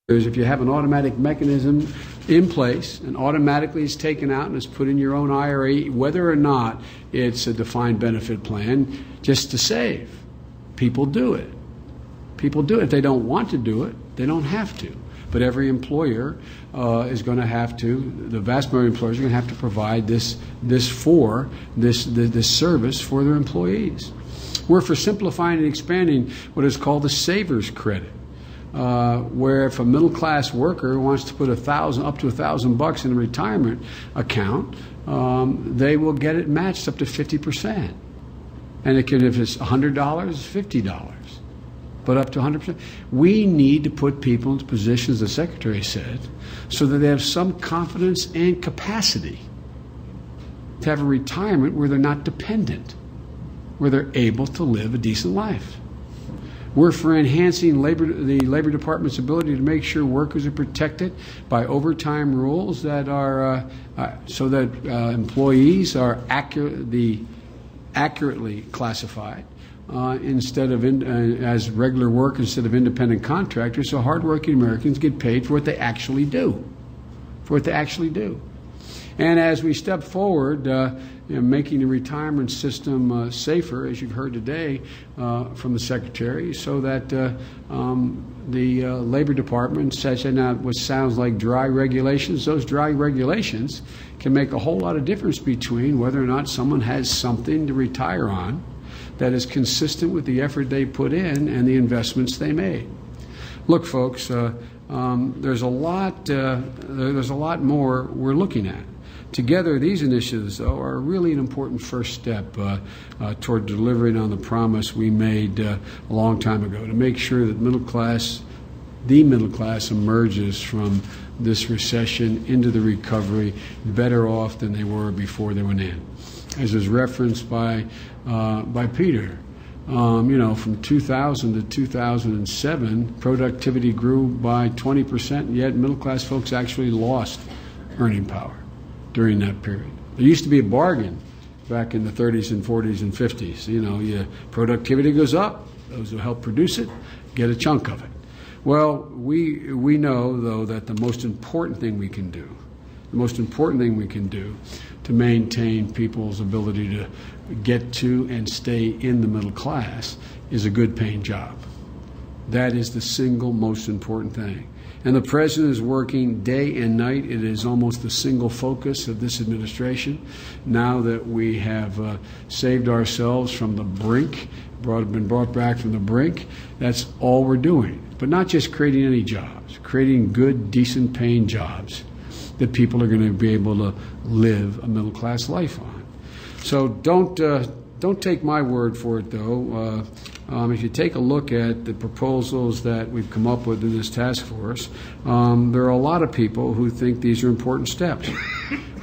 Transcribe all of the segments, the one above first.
is if you have an automatic mechanism in place and automatically it's taken out and it's put in your own IRA, whether or not it's a defined benefit plan, just to save. People do it. People do it. If they don't want to do it, they don't have to. But every employer is going to have to, the vast majority of employers are going to have to provide this service for their employees. We're for simplifying and expanding what is called the Savers Credit. Where if a middle-class worker wants to put up to $1,000 in a retirement account, they will get it matched up to 50%. And it can, if it's $100, $50, but up to 100%. We need to put people into positions, the Secretary said, so that they have some confidence and capacity to have a retirement where they're not dependent, where they're able to live a decent life. We're for enhancing the Labor Department's ability to make sure workers are protected by overtime rules that are so that employees are accurately classified instead of as regular work instead of independent contractors. So hardworking Americans get paid for what they actually do. And as we step forward, making the retirement system safer, as you've heard today from the Secretary, so that the Labor Department sets out what sounds like dry regulations. Those dry regulations can make a whole lot of difference between whether or not someone has something to retire on that is consistent with the effort they put in and the investments they made. Look, folks, there's a lot more we're looking at. Together, these initiatives, though, are really an important first step toward delivering on the promise we made a long time ago to make sure that the middle class emerges from this recession into the recovery better off than they were before they went in. As was referenced by Peter, from 2000 to 2007, productivity grew by 20%, and yet middle class folks actually lost earning power during that period. There used to be a bargain back in the 30s and 40s and 50s. Productivity goes up, those who help produce it get a chunk of it. Well, we know, though, that the most important thing we can do to maintain people's ability to get to and stay in the middle class is a good paying job. That is the single most important thing. And the President is working day and night. It is almost the single focus of this administration. Now that we have saved ourselves from the brink, been brought back from the brink, that's all we're doing. But not just creating any jobs, creating good, decent paying jobs that people are going to be able to live a middle class life on. So don't take my word for it, though. If you take a look at the proposals that we've come up with in this task force, there are a lot of people who think these are important steps.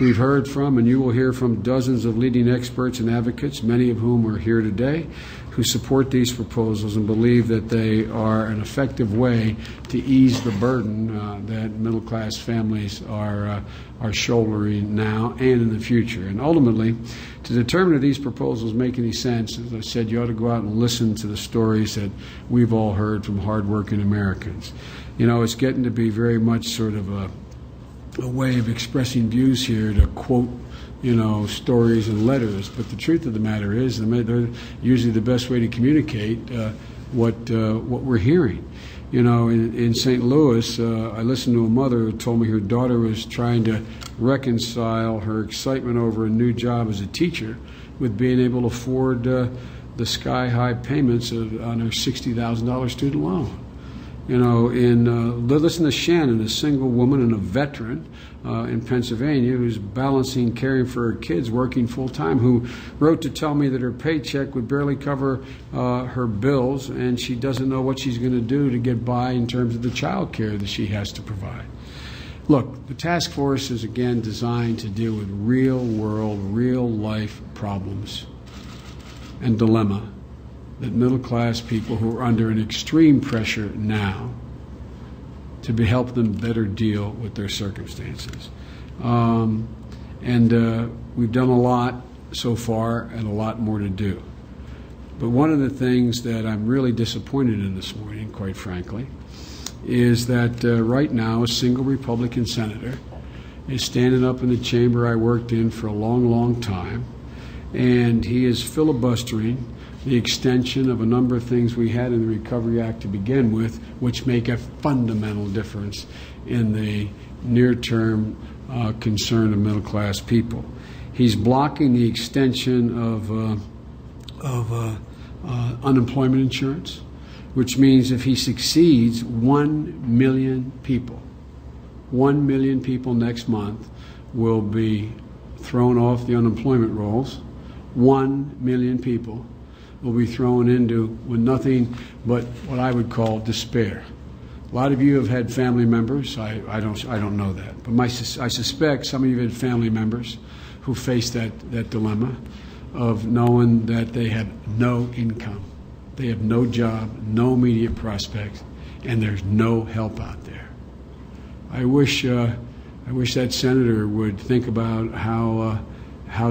We've heard from, and you will hear from, dozens of leading experts and advocates, many of whom are here today, who support these proposals and believe that they are an effective way to ease the burden that middle-class families are shouldering now and in the future. And ultimately, to determine if these proposals make any sense, as I said, you ought to go out and listen to the stories that we've all heard from hardworking Americans. It's getting to be very much sort of a way of expressing views here to quote stories and letters, but the truth of the matter is they're usually the best way to communicate what we're hearing. In St. Louis, I listened to a mother who told me her daughter was trying to reconcile her excitement over a new job as a teacher with being able to afford the sky-high payments on her $60,000 student loan. Listen to Shannon, a single woman and a veteran in Pennsylvania who's balancing caring for her kids, working full-time, who wrote to tell me that her paycheck would barely cover her bills, and she doesn't know what she's going to do to get by in terms of the child care that she has to provide. Look, the task force is, again, designed to deal with real-world, real-life problems and dilemma that middle-class people who are under an extreme pressure now to help them better deal with their circumstances. We've done a lot so far and a lot more to do. But one of the things that I'm really disappointed in this morning, quite frankly, is that right now a single Republican senator is standing up in the chamber I worked in for a long, long time, and he is filibustering the extension of a number of things we had in the Recovery Act to begin with, which make a fundamental difference in the near-term concern of middle-class people. He's blocking the extension of unemployment insurance, which means if he succeeds, 1 million people next month will be thrown off the unemployment rolls. 1 million people will be thrown into with nothing but what I would call despair. A lot of you have had family members. I don't know that, but I suspect some of you have had family members who face that dilemma of knowing that they have no income, they have no job, no immediate prospects, and there's no help out there. I wish that senator would think about how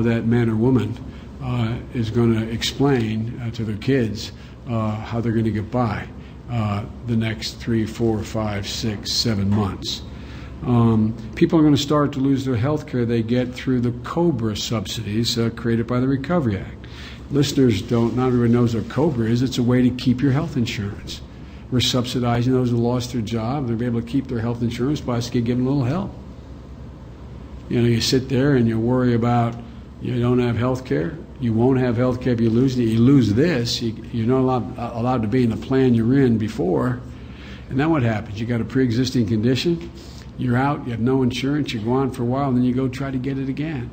that man or woman is going to explain to their kids how they're going to get by the next 3, 4, 5, 6, 7 months. People are going to start to lose their health care they get through the COBRA subsidies created by the Recovery Act. Listeners not everyone knows what COBRA is. It's a way to keep your health insurance. We're subsidizing those who lost their job. They'll be able to keep their health insurance by us giving them a little help. You sit there and you worry about you don't have health care. You won't have health care if you lose it. You lose this. You're not allowed to be in the plan you're in before. And then what happens? You got a pre-existing condition. You're out. You have no insurance. You go on for a while, and then you go try to get it again.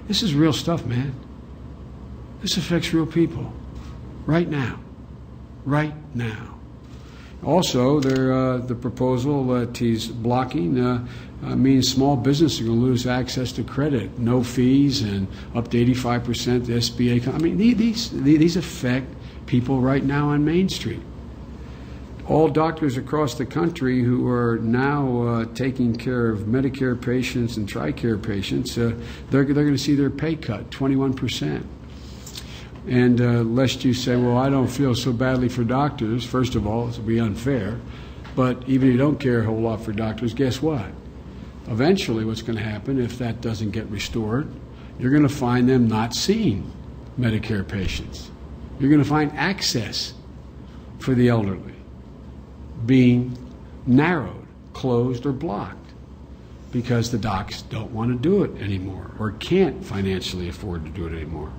This is real stuff, man. This affects real people. Right now. Right now. Also, the proposal that he's blocking means small businesses are going to lose access to credit, no fees, and up to 85% SBA. I mean, these affect people right now on Main Street. All doctors across the country who are now taking care of Medicare patients and TRICARE patients, they're going to see their pay cut, 21%. And lest you say, well, I don't feel so badly for doctors, first of all, it would be unfair. But even if you don't care a whole lot for doctors, guess what? Eventually what's going to happen if that doesn't get restored, you're going to find them not seeing Medicare patients. You're going to find access for the elderly being narrowed, closed, or blocked because the docs don't want to do it anymore or can't financially afford to do it anymore.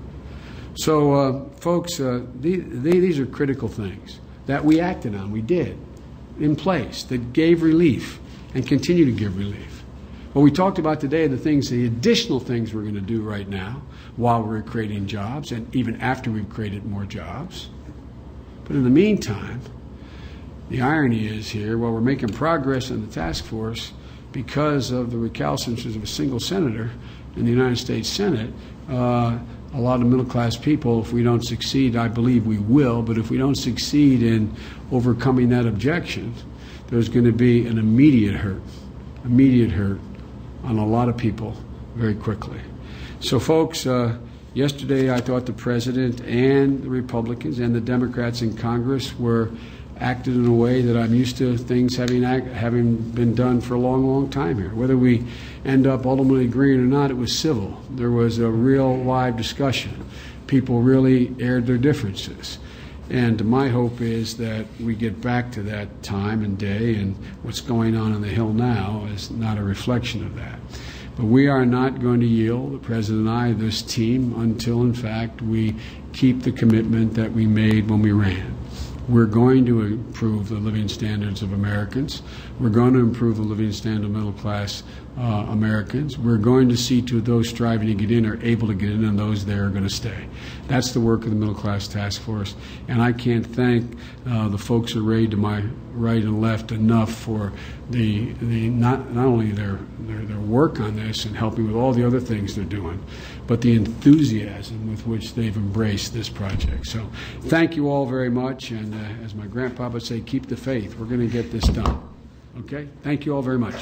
So, folks, these are critical things that we acted on, we did, in place, that gave relief and continue to give relief. What we talked about today are the additional things we're going to do right now while we're creating jobs and even after we've created more jobs. But in the meantime, the irony is here, while we're making progress in the task force, because of the recalcitrances of a single senator in the United States Senate, a lot of middle-class people, if we don't succeed, I believe we will, but if we don't succeed in overcoming that objection, there's going to be an immediate hurt on a lot of people very quickly. So, folks, yesterday I thought the President and the Republicans and the Democrats in Congress acted in a way that I'm used to things having been done for a long, long time here. Whether we end up ultimately agreeing or not, it was civil. There was a real live discussion. People really aired their differences. And my hope is that we get back to that time and day, and what's going on the Hill now is not a reflection of that. But we are not going to yield, the President and I, this team, until, in fact, we keep the commitment that we made when we ran. We're going to improve the living standards of Americans. We're going to improve the living standard of middle-class Americans. We're going to see to those striving to get in are able to get in, and those there are going to stay. That's the work of the Middle Class Task Force. And I can't thank the folks arrayed to my right and left enough for the not only their work on this and helping with all the other things they're doing, but the enthusiasm with which they've embraced this project. So thank you all very much. And as my grandpa would say, keep the faith. We're going to get this done. Okay? Thank you all very much.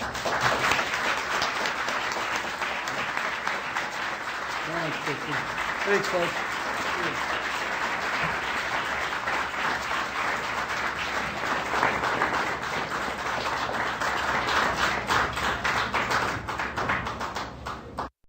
Thanks, folks.